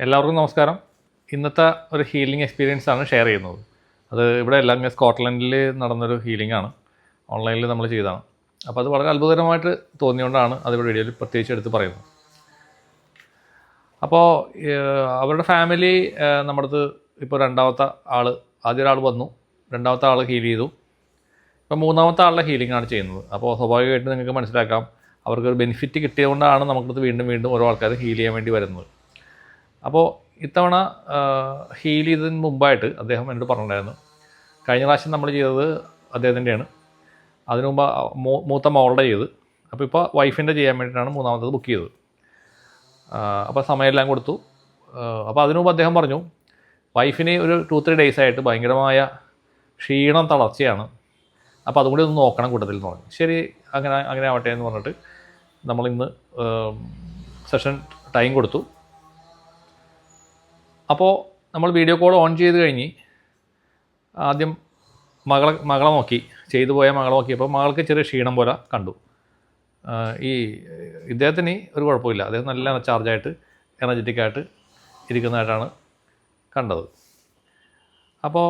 എല്ലാവർക്കും നമസ്കാരം. ഇന്നത്തെ ഒരു ഹീലിംഗ് എക്സ്പീരിയൻസ് ആണ് ഷെയർ ചെയ്യുന്നത്. അത് ഇവിടെ എല്ലാം സ്കോട്ട്ലൻഡിൽ നടന്നൊരു ഹീലിംഗ് ആണ്, ഓൺലൈനിൽ നമ്മൾ ചെയ്തതാണ്. അപ്പോൾ അത് വളരെ അത്ഭുതകരമായിട്ട് തോന്നിയുകൊണ്ടാണ് അതിവിടെ വീഡിയോയിൽ പ്രത്യേകിച്ച് എടുത്ത് പറയുന്നത്. അപ്പോൾ അവരുടെ ഫാമിലി നമ്മുടെ അടുത്ത് ഇപ്പോൾ രണ്ടാമത്തെ ആൾ, ആദ്യ ഒരാൾ വന്നു, രണ്ടാമത്തെ ആൾ ഹീൽ ചെയ്തു, ഇപ്പോൾ മൂന്നാമത്തെ ആളുടെ ഹീലിംഗ് ആണ് ചെയ്യുന്നത്. അപ്പോൾ സ്വാഭാവികമായിട്ട് നിങ്ങൾക്ക് മനസ്സിലാക്കാം, അവർക്കൊരു ബെനിഫിറ്റ് കിട്ടിയതുകൊണ്ടാണ് നമുക്കത് വീണ്ടും വീണ്ടും ഓരോ ആൾക്കാർ ഹീൽ ചെയ്യാൻ വേണ്ടി വരുന്നത്. അപ്പോൾ ഇത്തവണ ഹീൽ ചെയ്തതിന് മുമ്പായിട്ട് അദ്ദേഹം എന്നോട് പറഞ്ഞിട്ടുണ്ടായിരുന്നു, കഴിഞ്ഞ പ്രാവശ്യം നമ്മൾ ചെയ്തത് അദ്ദേഹത്തിൻ്റെയാണ്, അതിനു മുമ്പ് മൂത്ത മോളുടെ ചെയ്ത്, അപ്പോൾ ഇപ്പോൾ വൈഫിൻ്റെ ചെയ്യാൻ വേണ്ടിയിട്ടാണ് മൂന്നാമത്തത് ബുക്ക് ചെയ്തത്. അപ്പോൾ സമയമെല്ലാം കൊടുത്തു. അപ്പോൾ അതിനു മുമ്പ് അദ്ദേഹം പറഞ്ഞു, വൈഫിന് ഒരു 2-3 ഡേയ്സ് ആയിട്ട് ഭയങ്കരമായ ക്ഷീണം, തളർച്ചയാണ്, അപ്പോൾ അതുകൂടി ഒന്ന് നോക്കണം കൂട്ടത്തിൽ എന്ന് പറഞ്ഞു. ശരി, അങ്ങനെ ആവട്ടെ എന്ന് പറഞ്ഞിട്ട് നമ്മളിന്ന് സെഷൻ ടൈം കൊടുത്തു. അപ്പോൾ നമ്മൾ വീഡിയോ കോൾ ഓൺ ചെയ്ത് കഴിഞ്ഞ് ആദ്യം മകളെ നോക്കി, ചെയ്തു പോയ മകളെ നോക്കിയപ്പോൾ മകൾക്ക് ചെറിയ ക്ഷീണം പോലെ കണ്ടു. ഇദ്ദേഹത്തിന് ഒരു കുഴപ്പമില്ല, അദ്ദേഹം നല്ല ചാർജായിട്ട് എനർജറ്റിക്കായിട്ട് ഇരിക്കുന്നതായിട്ടാണ് കണ്ടത്. അപ്പോൾ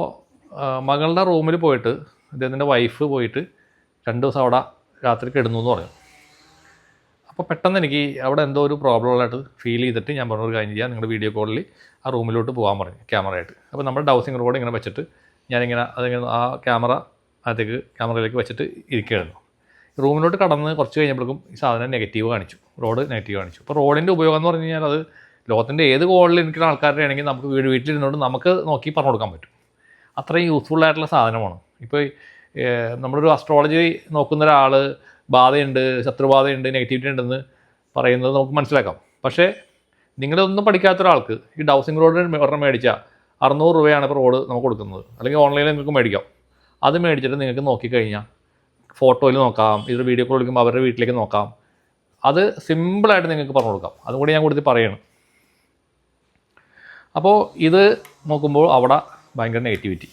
മകളുടെ റൂമിൽ പോയിട്ട് അദ്ദേഹത്തിൻ്റെ വൈഫ് പോയിട്ട് 2 ദിവസം അവിടെ രാത്രി കിടന്നു എന്ന് പറഞ്ഞു. അപ്പോൾ പെട്ടെന്ന് എനിക്ക് അവിടെ എന്തോ ഒരു പ്രോബ്ലമായിട്ട് ഫീൽ ചെയ്തിട്ട് ഞാൻ പറഞ്ഞൊരു കാര്യം ചെയ്യാം, നിങ്ങളുടെ വീഡിയോ കോളിൽ ആ റൂമിലോട്ട് പോകാൻ പറഞ്ഞു ക്യാമറയായിട്ട്. അപ്പോൾ നമ്മുടെ ഡൗസിങ് റോഡ് ഇങ്ങനെ വെച്ചിട്ട് ഞാനിങ്ങനെ ആ ക്യാമറയിലേക്ക് വെച്ചിട്ട് ഇരിക്കുകയായിരുന്നു. റൂമിലോട്ട് കടന്ന് കുറച്ച് കഴിഞ്ഞപ്പോഴേക്കും ഈ സാധനം നെഗറ്റീവ് കാണിച്ചു, റോഡ് നെഗറ്റീവ് കാണിച്ചു. അപ്പോൾ റോഡിൻ്റെ ഉപയോഗം എന്ന് പറഞ്ഞു കഴിഞ്ഞാൽ അത് ലോകത്തിൻ്റെ ഏത് കോളിൽ ഇരിക്കുന്ന ആൾക്കാരുടെ ആണെങ്കിൽ നമുക്ക് വീട്ടിലിരുന്നുകൊണ്ട് നമുക്ക് നോക്കി പറഞ്ഞു കൊടുക്കാൻ പറ്റും. അത്രയും യൂസ്ഫുള്ളായിട്ടുള്ള സാധനമാണ്. ഇപ്പോൾ നമ്മളൊരു അസ്ട്രോളജി നോക്കുന്ന ഒരാൾ ബാധയുണ്ട്, ശത്രുബാധയുണ്ട്, നെഗറ്റിവിറ്റി ഉണ്ടെന്ന് പറയുന്നത് നമുക്ക് മനസ്സിലാക്കാം. പക്ഷേ നിങ്ങളൊന്നും പഠിക്കാത്ത ഒരാൾക്ക് ഈ ഡൗസിങ് റോഡ് ഒരെണ്ണം മേടിച്ചാൽ 600 രൂപയാണ് ഇപ്പോൾ റോഡ് നമുക്ക് കൊടുക്കുന്നത്, അല്ലെങ്കിൽ ഓൺലൈനിൽ നിങ്ങൾക്ക് മേടിക്കാം. അത് മേടിച്ചിട്ട് നിങ്ങൾക്ക് നോക്കിക്കഴിഞ്ഞാൽ ഫോട്ടോയിൽ നോക്കാം, ഇതൊരു വീഡിയോ കോൾ വിളിക്കുമ്പോൾ അവരുടെ വീട്ടിലേക്ക് നോക്കാം. അത് സിമ്പിളായിട്ട് നിങ്ങൾക്ക് പറഞ്ഞു കൊടുക്കാം. അതും കൂടി ഞാൻ കൊടുത്ത് പറയണം. അപ്പോൾ ഇത് നോക്കുമ്പോൾ അവിടെ ഭയങ്കര നെഗറ്റിവിറ്റി.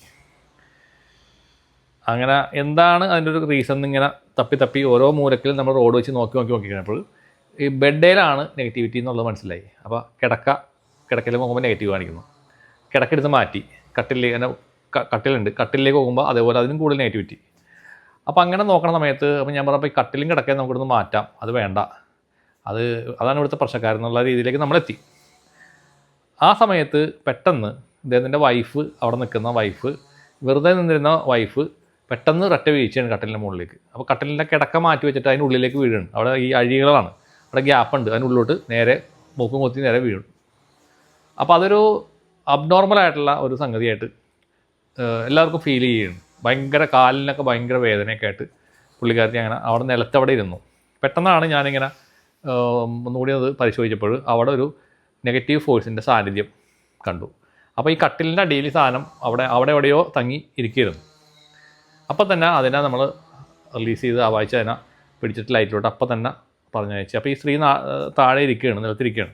അങ്ങനെ എന്താണ് അതിൻ്റെ ഒരു റീസൺ ഇങ്ങനെ തപ്പി ഓരോ മൂലക്കിലും നമ്മൾ റോഡ് വെച്ച് നോക്കി കഴിഞ്ഞപ്പോൾ ഈ ബെഡേലാണ് നെഗറ്റിവിറ്റി എന്നുള്ളത് മനസ്സിലായി. അപ്പോൾ കിടക്കയിൽ പോകുമ്പോൾ നെഗറ്റീവ് കാണിക്കുന്നു, കിടക്കെടുത്ത് മാറ്റി കട്ടിലേക്ക് പോകുമ്പോൾ അതേപോലെ അതിനും കൂടുതൽ നെഗറ്റിവിറ്റി. അപ്പോൾ അങ്ങനെ നോക്കണ സമയത്ത് അപ്പോൾ ഞാൻ പറഞ്ഞപ്പോൾ ഈ കട്ടിലും കിടക്കയും നമുക്കിവിടുന്ന് മാറ്റാം, അത് വേണ്ട, അതാണ് ഇവിടുത്തെ പ്രശ്നക്കാരെന്നുള്ള രീതിയിലേക്ക് നമ്മളെത്തി. ആ സമയത്ത് പെട്ടെന്ന് ഇദ്ദേഹത്തിൻ്റെ വൈഫ്, അവിടെ നിൽക്കുന്ന വൈഫ്, വെറുതെ നിന്നിരുന്ന വൈഫ് പെട്ടെന്ന് ഒരൊറ്റ വീഴ്ചയാണ് കട്ടിലിൻ്റെ മുകളിലേക്ക്. അപ്പോൾ കട്ടിലിൻ്റെ കിടക്ക മാറ്റി വെച്ചിട്ട് അതിൻ്റെ ഉള്ളിലേക്ക് വീഴുന്നു. അവിടെ ഈ അഴികളാണ്, അവിടെ ഗ്യാപ്പുണ്ട്, അതിനുള്ളിലോട്ട് നേരെ മൂക്കും കൊത്തി നേരെ വീഴും. അപ്പോൾ അതൊരു അബ്നോർമലായിട്ടുള്ള ഒരു സംഗതിയായിട്ട് എല്ലാവർക്കും ഫീൽ ചെയ്യുന്നു. ഭയങ്കര കാലിനൊക്കെ ഭയങ്കര വേദനയൊക്കെ ആയിട്ട് പുള്ളിക്കാരത്തി അങ്ങനെ അവിടെ നിലത്തവിടെ ഇരുന്നു. പെട്ടെന്നാണ് ഞാനിങ്ങനെ ഒന്നുകൂടി അത് പരിശോധിച്ചപ്പോൾ അവിടെ ഒരു നെഗറ്റീവ് ഫോഴ്സിൻ്റെ സാന്നിധ്യം കണ്ടു. അപ്പോൾ ഈ കട്ടിലിൻ്റെ അടിയിൽ സാധനം അവിടെ എവിടെയോ തങ്ങി ഇരിക്കുകയായിരുന്നു. അപ്പോൾ തന്നെ അതിനെ നമ്മൾ റിലീസ് ചെയ്ത് ആ വായിച്ച് അതിനെ പിടിച്ചിട്ട് ലൈറ്റിലോട്ട് അപ്പം തന്നെ പറഞ്ഞയച്ചു. അപ്പോൾ ഈ സ്ത്രീ താഴെ ഇരിക്കുകയാണ്, നിലത്തിരിക്കുകയാണ്.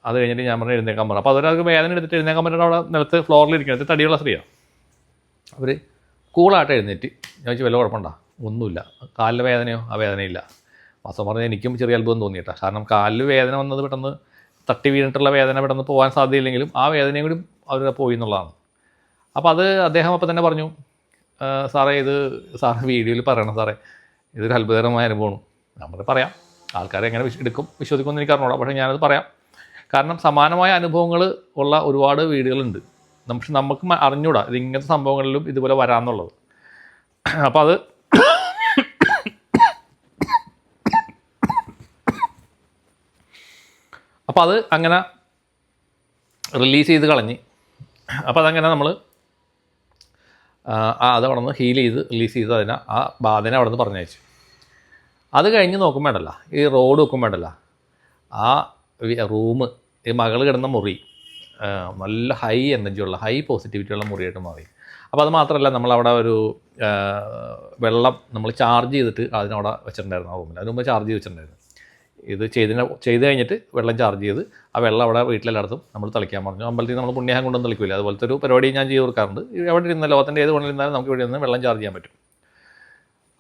അത് കഴിഞ്ഞിട്ട് ഞാൻ പറഞ്ഞ് എഴുന്നേക്കാൻ പറഞ്ഞു. അപ്പോൾ അവരവർക്ക് വേദന എടുത്തിട്ട് എഴുന്നേക്കാൻ പറഞ്ഞിട്ട് അവിടെ നിലത്ത് ഫ്ലോറിൽ ഇരിക്കുന്നത് തടിയുള്ള സ്ത്രീയാണ്. അവർ കൂളായിട്ട് എഴുന്നേറ്റ് ഞാൻ ചോദിച്ചു, വല്ല കുഴപ്പമുണ്ടോ? ഒന്നുമില്ല. കാലിൻ്റെ വേദനയോ? ആ വേദനയില്ല. വാസ്തവം പറഞ്ഞാൽ എനിക്കും ചെറിയ അത്ഭുതം തോന്നിയിട്ടാണ്. കാരണം കാലിൽ വേദന വന്നത് പെട്ടെന്ന് തട്ടി വീണിട്ടുള്ള വേദന പെട്ടെന്ന് പോകാൻ സാധ്യതയില്ലെങ്കിലും ആ വേദനയും കൂടി അവർ പോയി എന്നുള്ളതാണ്. അപ്പോൾ അത് അദ്ദേഹം അപ്പം തന്നെ പറഞ്ഞു, സാറേ സാറ് വീഡിയോയിൽ പറയണം സാറേ, ഇതൊരു അത്ഭുതകരമായ അനുഭവമാണ്. നമ്മൾ പറയാം, ആൾക്കാരെ എങ്ങനെ വിശ്വസിക്കുമെന്ന് എനിക്ക് അറിഞ്ഞോളാം, പക്ഷേ ഞാനത് പറയാം. കാരണം സമാനമായ അനുഭവങ്ങൾ ഉള്ള ഒരുപാട് വീടുകളുണ്ട്. നമുക്ക് അറിഞ്ഞൂടാ ഇത് ഇങ്ങനത്തെ സംഭവങ്ങളിലും ഇതുപോലെ വരാമെന്നുള്ളത്. അപ്പോൾ അത് അങ്ങനെ റിലീസ് ചെയ്ത് കളഞ്ഞ്, അപ്പോൾ അതങ്ങനെ നമ്മൾ അത് അവിടെ നിന്ന് ഹീൽ ചെയ്ത് റിലീസ് ചെയ്ത് ആ ബാധനെ അവിടെ നിന്ന് പറഞ്ഞയച്ചു. അത് കഴിഞ്ഞ് നോക്കുമ്പോഴല്ല, ഈ റോഡ് നോക്കുമ്പോഴല്ല, ആ റൂം, ഈ മകൾ കിടന്ന മുറി നല്ല ഹൈ എനർജിയുള്ള, ഹൈ പോസിറ്റിവിറ്റിയുള്ള മുറിയായിട്ട് മാറി. അപ്പോൾ അത് മാത്രമല്ല, നമ്മളവിടെ ഒരു വെള്ളം നമ്മൾ ചാർജ് ചെയ്തിട്ട് അതിനവിടെ വെച്ചിട്ടുണ്ടായിരുന്നു. ആ റൂമിൽ അതിന് മുമ്പ് ചാർജ് ചെയ്ത് വെച്ചിട്ടുണ്ടായിരുന്നു. ഇത് ചെയ്ത് കഴിഞ്ഞിട്ട് വെള്ളം ചാർജ് ചെയ്ത് ആ വെള്ളം അവിടെ വീട്ടിലെല്ലായിടത്തും നമ്മൾ തളിക്കാൻ പറഞ്ഞു. അമ്പലത്തിൽ നമ്മൾ പുണ്യാഹം കൊണ്ടൊന്നും തളിക്കില്ല, അതുപോലത്തെ ഒരു പരിപാടി ഞാൻ ചെയ്ത് കൊടുക്കാറുണ്ട്. എവിടെ ഇരുന്ന ലോകത്തിൻ്റെ ഏത് കൊണ്ടിരുന്നാലും നമുക്ക് ഇവിടെ നിന്ന് വെള്ളം ചാർജ് ചെയ്യാൻ പറ്റും.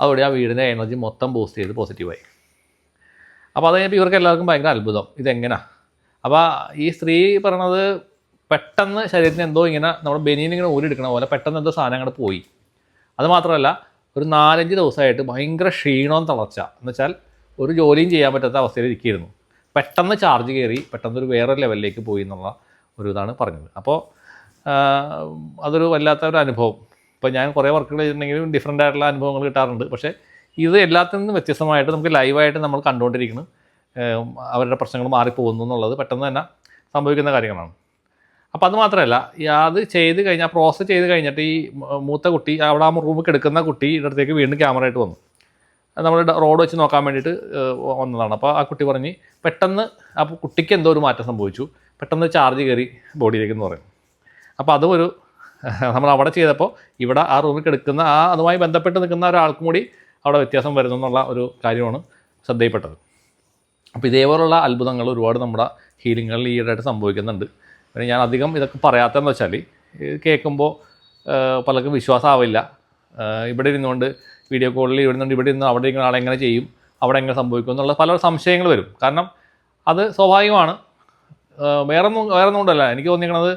അതോടെ ആ വീടിൻ്റെ എനർജി മൊത്തം ബൂസ്റ്റ് ചെയ്ത് പോസിറ്റീവായി. അപ്പോൾ അത് കഴിഞ്ഞപ്പോൾ ഇവർക്ക് എല്ലാവർക്കും ഭയങ്കര അത്ഭുതം, ഇതെങ്ങനെയാണ്? അപ്പോൾ ഈ സ്ത്രീ പറയണത് പെട്ടെന്ന് ശരീരത്തിന് എന്തോ ഇങ്ങനെ നമ്മുടെ ബനിയൻ ഇങ്ങനെ ഊരിയെടുക്കണ പോലെ പെട്ടെന്ന് എന്തോ സാധനം അങ്ങോട്ട് പോയി. അത് മാത്രമല്ല ഒരു 4-5 ദിവസമായിട്ട് ഭയങ്കര ക്ഷീണവും തളർച്ച, എന്ന് വെച്ചാൽ ഒരു ജോലിയും ചെയ്യാൻ പറ്റാത്ത അവസ്ഥയിൽ ഇരിക്കുകയായിരുന്നു. പെട്ടെന്ന് ചാർജ് കയറി പെട്ടെന്നൊരു വേറൊരു ലെവലിലേക്ക് പോയി എന്നുള്ള ഒരു ഇതാണ് പറഞ്ഞത്. അപ്പോൾ അതൊരു വല്ലാത്ത ഒരു അനുഭവം. ഇപ്പോൾ ഞാൻ കുറേ വർക്കുകൾ ചെയ്തിട്ടുണ്ടെങ്കിലും ഡിഫറൻ്റ് ആയിട്ടുള്ള അനുഭവങ്ങൾ കിട്ടാറുണ്ട്. പക്ഷേ ഇത് എല്ലാത്തിൽ നിന്നും വ്യത്യസ്തമായിട്ട് നമുക്ക് ലൈവായിട്ട് നമ്മൾ കണ്ടുകൊണ്ടിരിക്കണം. അവരുടെ പ്രശ്നങ്ങൾ മാറിപ്പോകുന്നു എന്നുള്ളത് പെട്ടെന്ന് തന്നെ സംഭവിക്കുന്ന കാര്യങ്ങളാണ്. അപ്പോൾ അത് മാത്രമല്ല, അത് ചെയ്ത് കഴിഞ്ഞാൽ പ്രോസസ്സ് ചെയ്ത് കഴിഞ്ഞിട്ട് ഈ മൂത്ത കുട്ടി അവിടെ ആ റൂമിൽ കിടക്കുന്ന കുട്ടിയുടെ അടുത്തേക്ക് വീണ്ടും ക്യാമറ ആയിട്ട് വന്നു. നമ്മൾ റോഡ് വെച്ച് നോക്കാൻ വേണ്ടിയിട്ട് വന്നതാണ്. അപ്പോൾ ആ കുട്ടി പറഞ്ഞ് പെട്ടെന്ന് ആ കുട്ടിക്ക് എന്തോ ഒരു മാറ്റം സംഭവിച്ചു, പെട്ടെന്ന് ചാർജ് കയറി ബോഡിയിലേക്ക് എന്ന് പറയും. അപ്പോൾ അതും ഒരു നമ്മൾ അവിടെ ചെയ്തപ്പോൾ ഇവിടെ ആ റൂമിൽ കിടക്കുന്ന അതുമായി ബന്ധപ്പെട്ട് നിൽക്കുന്ന ഒരാൾക്കും കൂടി അവിടെ വ്യത്യാസം വരുന്നു എന്നുള്ള ഒരു കാര്യമാണ് ശ്രദ്ധയിൽപ്പെട്ടത്. അപ്പോൾ ഇതേപോലുള്ള അത്ഭുതങ്ങൾ ഒരുപാട് നമ്മുടെ ഹീലിങ്ങുകളിൽ ഈയിടെയായിട്ട് സംഭവിക്കുന്നുണ്ട്. പിന്നെ ഞാൻ അധികം ഇതൊക്കെ പറയാത്തതെന്ന് വെച്ചാൽ കേൾക്കുമ്പോൾ പലർക്കും വിശ്വാസമാവില്ല. ഇവിടെ ഇരുന്നുകൊണ്ട് വീഡിയോ കോളിൽ ഇവിടെ ഇരുന്ന് അവിടെ ഇരിക്കുന്ന ആളെങ്ങനെ ചെയ്യും, അവിടെ എങ്ങനെ സംഭവിക്കും എന്നുള്ള പല സംശയങ്ങൾ വരും. കാരണം അത് സ്വാഭാവികമാണ്. വേറെ ഒന്നും കൊണ്ടല്ല. എനിക്ക് തോന്നിയിരിക്കുന്നത്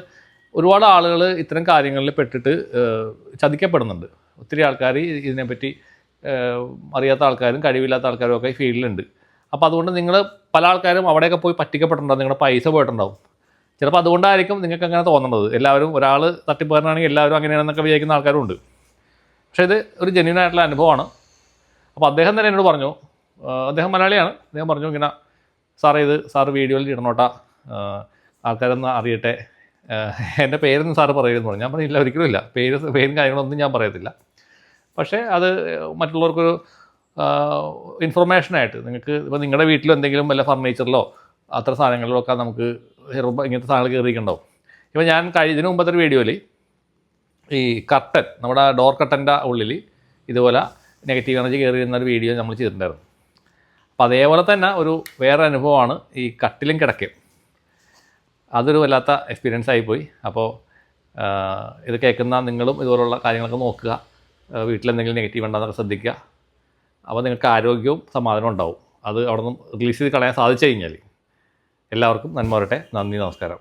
ഒരുപാട് ആളുകൾ ഇത്തരം കാര്യങ്ങളിൽ പെട്ടിട്ട് ചതിക്കപ്പെടുന്നുണ്ട്. ഒത്തിരി ആൾക്കാർ ഇതിനെപ്പറ്റി അറിയാത്ത ആൾക്കാരും കഴിവില്ലാത്ത ആൾക്കാരും ഒക്കെ ഈ ഫീൽഡിലുണ്ട്. അപ്പോൾ അതുകൊണ്ട് നിങ്ങൾ പല ആൾക്കാരും അവിടെയൊക്കെ പോയി പറ്റിക്കപ്പെട്ടിട്ടുണ്ടാവും, നിങ്ങളുടെ പൈസ പോയിട്ടുണ്ടാവും. ചിലപ്പോൾ അതുകൊണ്ടായിരിക്കും നിങ്ങൾക്ക് അങ്ങനെ തോന്നുന്നത്. എല്ലാവരും ഒരാൾ തട്ടിപ്പുകാരനാണെങ്കിൽ എല്ലാവരും അങ്ങനെയാണെന്നൊക്കെ വിചാരിക്കുന്ന ആൾക്കാരും ഉണ്ട്. പക്ഷേ ഇത് ഒരു ജെന്യൂൻ ആയിട്ടുള്ള അനുഭവമാണ്. അപ്പോൾ അദ്ദേഹം തന്നെ എന്നോട് പറഞ്ഞു, അദ്ദേഹം മലയാളിയാണ്, അദ്ദേഹം പറഞ്ഞു ഇങ്ങനെ സാറേ ഇത് സാറ് വീഡിയോയിൽ ഇടണോട്ടാ, ആൾക്കാരൊന്ന് അറിയട്ടെ, എൻ്റെ പേരൊന്നും സാറ് പറയുമെന്ന് പറഞ്ഞു. ഞാൻ പറഞ്ഞില്ല, ഒരിക്കലും ഇല്ല, പേരും കാര്യങ്ങളൊന്നും ഞാൻ പറയത്തില്ല. പക്ഷേ അത് മറ്റുള്ളവർക്കൊരു ഇൻഫർമേഷനായിട്ട് നിങ്ങൾക്ക് ഇപ്പോൾ നിങ്ങളുടെ വീട്ടിലും എന്തെങ്കിലും വല്ല ഫർണിച്ചറിലോ അത്ര സാധനങ്ങളിലോ ഒക്കെ നമുക്ക് ഇങ്ങനത്തെ സാധനങ്ങൾ കയറിയിട്ടുണ്ടാവും. ഇപ്പോൾ ഞാൻ ഇതിനു മുമ്പത്തെ ഒരു വീഡിയോയിൽ ഈ കർട്ടൻ, നമ്മുടെ ഡോർ കർട്ടൻ്റെ ഉള്ളിൽ ഇതുപോലെ നെഗറ്റീവ് എനർജി കയറിയിരുന്ന ഒരു വീഡിയോ നമ്മൾ ചെയ്തിട്ടുണ്ടായിരുന്നു. അപ്പോൾ അതേപോലെ തന്നെ ഒരു വേറെ അനുഭവമാണ് ഈ കട്ടിലും കിടക്കയും. അതൊരു വല്ലാത്ത എക്സ്പീരിയൻസ് ആയിപ്പോയി. അപ്പോൾ ഇത് കേൾക്കുന്ന നിങ്ങളും ഇതുപോലുള്ള കാര്യങ്ങളൊക്കെ നോക്കുക, വീട്ടിലെന്തെങ്കിലും നെഗറ്റീവ് ഉണ്ടെന്നൊക്കെ ശ്രദ്ധിക്കുക. അപ്പോൾ നിങ്ങൾക്ക് ആരോഗ്യവും സമാധാനവും ഉണ്ടാവും. അത് അവിടെ നിന്ന് റിലീസ് ചെയ്ത് കളയാൻ സാധിച്ചു കഴിഞ്ഞാൽ. എല്ലാവർക്കും നന്മ വരട്ടെ. നന്ദി, നമസ്കാരം.